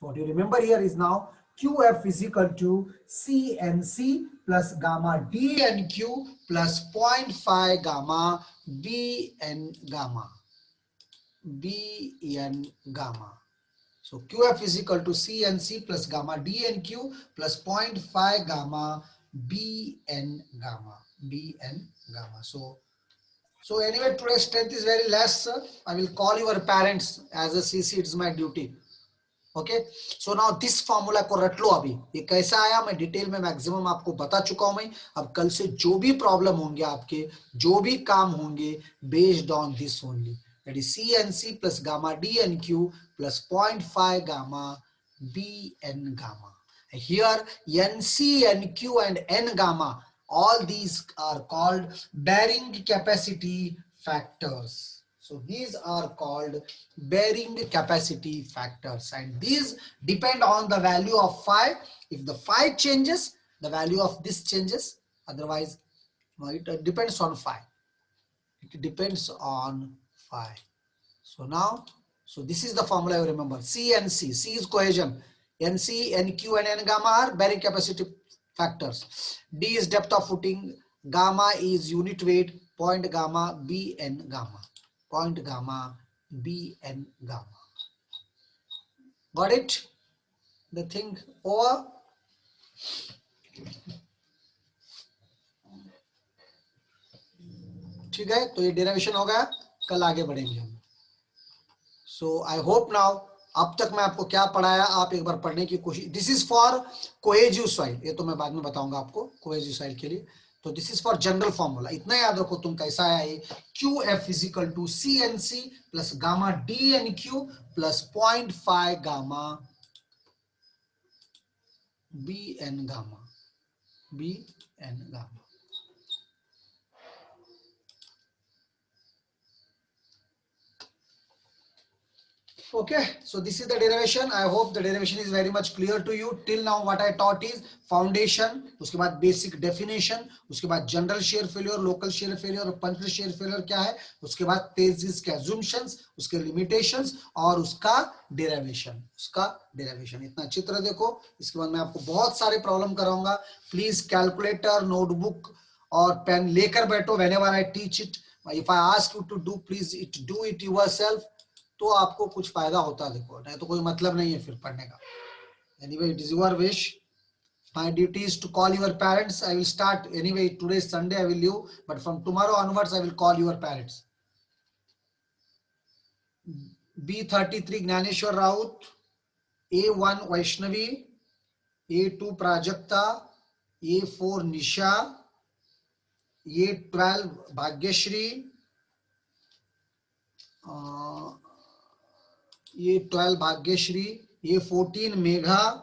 So what you remember here is now QF is equal to CNC plus gamma DNQ plus 0.5 gamma BN gamma. BN gamma. So QF is equal to CNC plus gamma DNQ plus 0.5 gamma BN gamma. BN gamma. So anyway, today's strength is very less, sir. I will call your parents as a CC. It's my duty. Okay so now this formula को रट लो अभी ये कैसा आया मैं detail में maximum आपको बता चुका हूं मैं अब कल से जो भी प्रॉब्लम होंगे आपके जो भी काम होंगे based on this only that is CNC plus gamma DNQ plus 0.5 gamma BN gamma here NC NQ and N gamma all these are called bearing capacity factors. So these are called bearing capacity factors and these depend on the value of phi. If the phi changes, the value of this changes. Otherwise, it depends on phi. It depends on phi. So now, so this is the formula you remember. C and C. C is cohesion. NC, NQ and N gamma are bearing capacity factors. D is depth of footing. Gamma is unit weight. Point gamma BN gamma. Point gamma BN gamma. Got it? The thing over. ठीक है तो ये derivation हो गया कल आगे बढ़ेंगे हम सो आई होप नाउ अब तक मैं आपको क्या पढ़ाया आप एक बार पढ़ने की कोशिश this is for cohesive soil ये तो मैं बाद में बताऊंगा आपको कोहेजिव सॉइल के लिए तो this is for general formula इतना याद रखो तुम कैसा आया ये QF is equal to CNC plus gamma DNQ plus 0.5 gamma BN gamma. BN gamma. Okay, so this is the derivation. I hope the derivation is very much clear to you. Till now what I taught is foundation, उसके बाद basic definition, उसके बाद general shear failure, local shear failure और punctual shear failure क्या है, उसके बाद thesis के assumptions, उसके limitations और उसका derivation, इतना चित्र देखो. इसके बाद मैं आपको बहुत सारे प्रॉब्लम कराऊंगा. प्लीज कैलकुलेटर नोटबुक और पेन लेकर बैठो. whenever I teach it, if I ask you to do, please do it yourself. तो आपको कुछ फायदा होता है देखो नहीं तो कोई मतलब नहीं है फिर पढ़ने का. Anyway, it is your wish. My duty is to call your parents. I will start anyway. Today is Sunday. I will leave, but from tomorrow onwards, I will call your parents. B33 Gnaneshwar Raut, A1 Vaishnavi, A2 Prajakta, A4 Nisha, A12 Bhagyashri, A12 Bhagyashri, A14 Megha,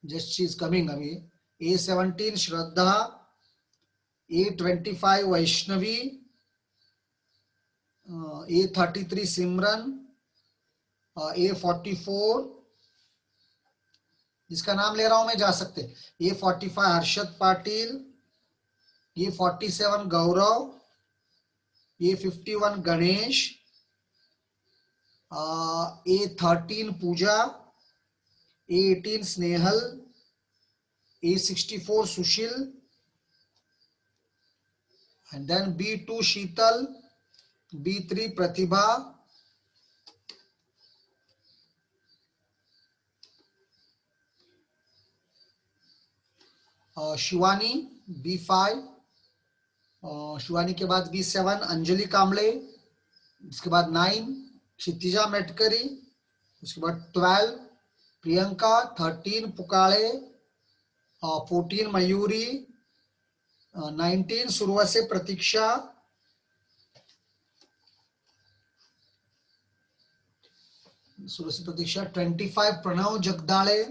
just she is coming away, A17 Shraddha, A25 Vaishnavi, A33 Simran, A44 जिसका नाम ले रहा हूं मैं जा सकते. A45 Harshad Patil, A47 Gaurav, A51 Ganesh, A13 Puja, A18 Snehal, A64 Sushil, and then B2 Sheetal, B3 Pratibha, Shivani B5, Shivani के बाद B7 अंजलि कामले, इसके बाद 9 क्षितिजा मेटकरी, उसके बाद 12 प्रियंका, 13 पुकाळे, 14 मयूरी, 19 सुरवसे प्रतीक्षा, सुरवसे प्रतीक्षा, 25 प्रणव जगदाळे,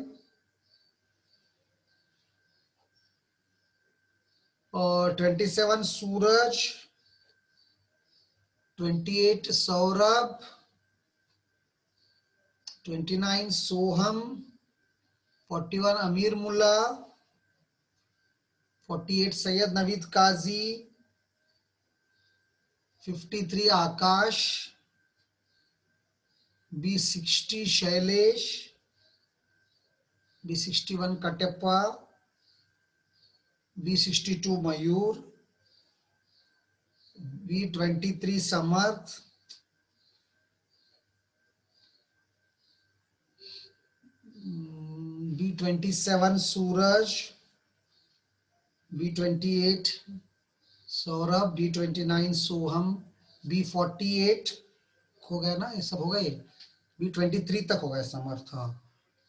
27 सूरज, 28 सौरभ, 29 सोहम, 41 अमीर मुल्ला, 48 सैयद नवीद काजी, 53 आकाश, B60 Shailesh, B61 Kateppa, B62 Mayur, B23 Samarth, B27 Suraj, B28 Saurabh, B29 सोहम, B48 हो गया ना, ये सब हो गए। B23 तक हो गया समर्थ। हाँ,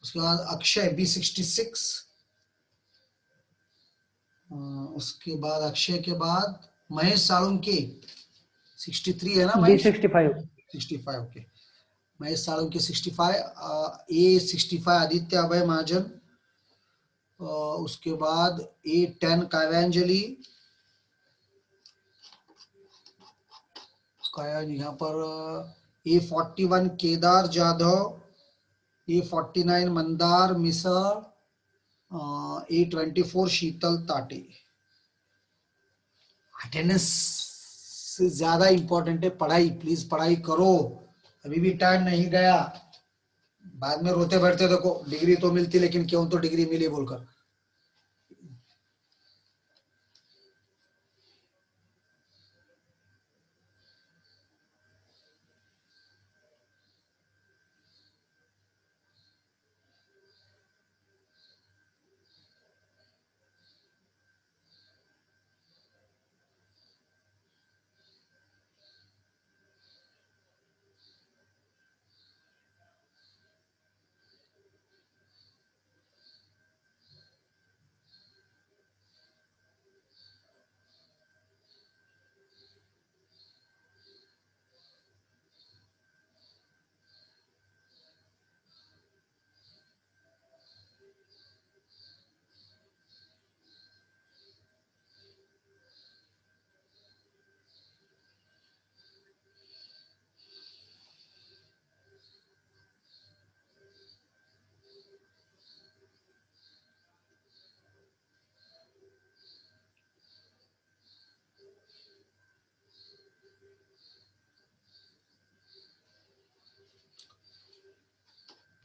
उसके बाद अक्षय B66, उसके बाद अक्षय के बाद महेश साळुंके 63 है ना Mahesh? B65 65 okay. Mahesh Salunke 65, A65 Aditya Abhay Mahajan, उसके बाद A10 काव्यांजलि, यहाँ पर A41 Kedar Jadhav, A49 Mandar Mishra, A24 शीतल ताटे। अटेंडेंस से ज्यादा इंपॉर्टेंट है पढ़ाई, प्लीज पढ़ाई करो, अभी भी टाइम नहीं गया। बाद में रोते बैठते देखो डिग्री तो मिलती लेकिन क्यों तो डिग्री मिली बोलकर।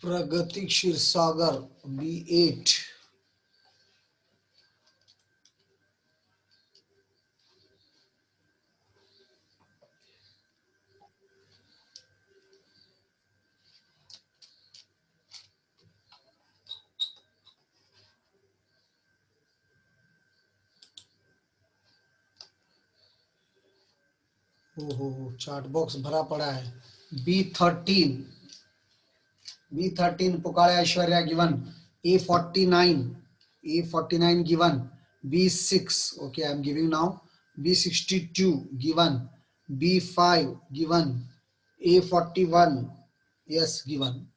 प्रगति क्षीरसागर B8, ओहो चार्ट बॉक्स भरा पड़ा है। B13, B13 पुकारे Aishwarya given, A49 given, B6 okay I am giving now, B62 given, B5 given, A41 yes given,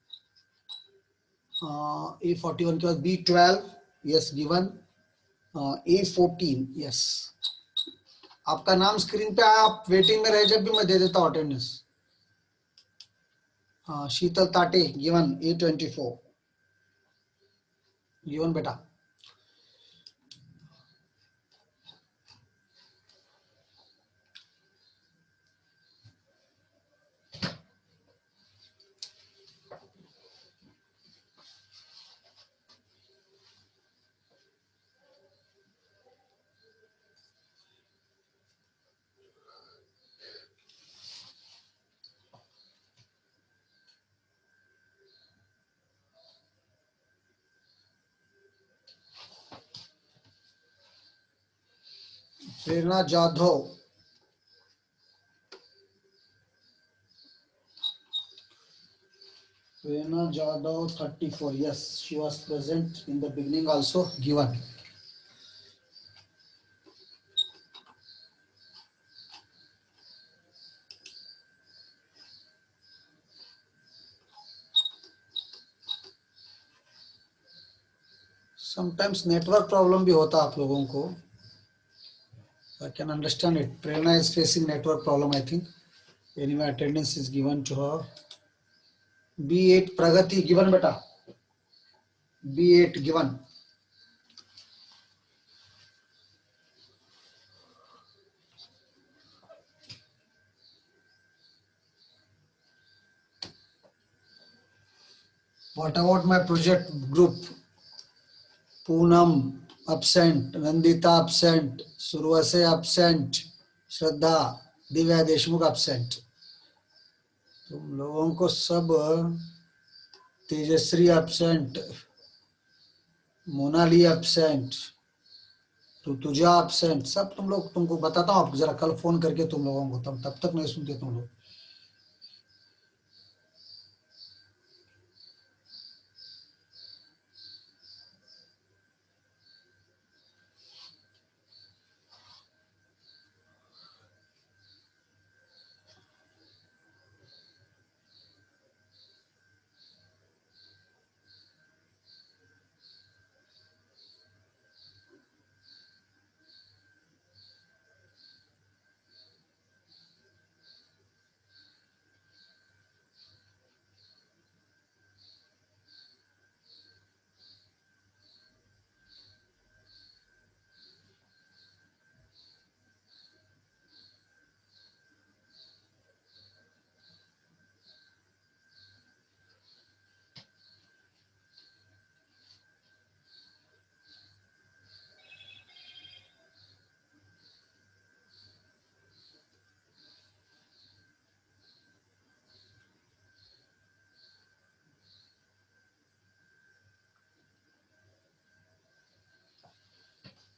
A41 के बाद B12 yes given, A14 yes। आपका नाम स्क्रीन पे, आप वेटिंग में रहे जब भी मैं दे देता हूँ अटेंडेंस। शीतल ताटे गिवन A24 गिवन बेटा। प्रेरणा Jadhav, Prerna Jadhav 34 yes she was present in the beginning also given। sometimes network problem भी होता आप लोगों को, I can understand it। Prerna is facing network problem I think, anyway attendance is given to her। B8 Pragati given बेटा, B8 given। What about my project group? Poonam absent, Nandita absent, Suravase absent, Shraddha, Divya Deshmukh absent. तुम लोगों को सब, Tejashri absent, Monali absent, Rutuja absent, सब तुम लोग, तुमको बताता हूँ, आप जरा कल फोन करके तुम लोगों को, तब तक नहीं सुनते तुम लोग.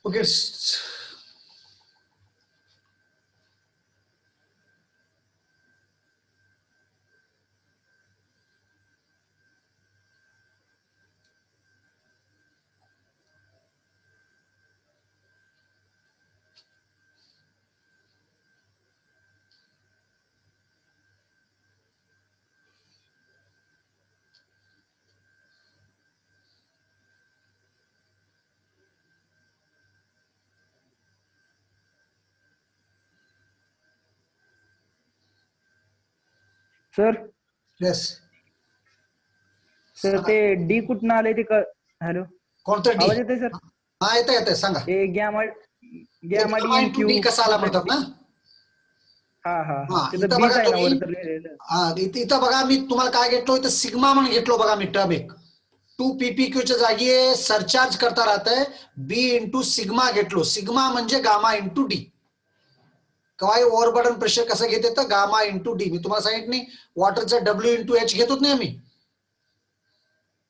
ओके. सर. येस सर ते डी कुठनं आले ते हॅलो. कोणतं डी? आवाज येतोय सर? हा येतं येतं, सांगा. हे gamma D gamma N into Q D कसा आला म्हणतात ना? हा हा हा हा तिथं इथं बीच बघा आहे ना तुम्ही, वर तर लिहिलेलं. इथं बघा मी तुम्हाला काय घेतलो, इथं सिग्मा म्हणून घेतलो बघा मी टर्म एक. 2 PPQ च्या जागी सरचार्ज करता राहतंय, बी इंटू सिग्मा घेतलो. सिग्मा म्हणजे गामा इंटू डी. काय ओव्हरबर्डन प्रेशर कसं घेत येतं, गामा इंटू डी. मी तुम्हाला सांगितलं नाही, वॉटरचं डब्ल्यू इंटू एच घेतो नाही आम्ही,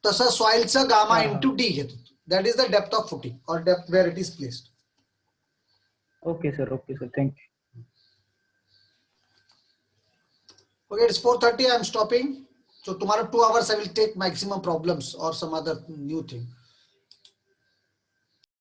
तसं सॉइलचं गामा हा हा इंटू डी घेतो. That is the depth of footing और depth where it is placed. Okay sir thank you. Okay, it's 4:30. I'm stopping. So tomorrow 2 hours I will take maximum problems or some other new thing.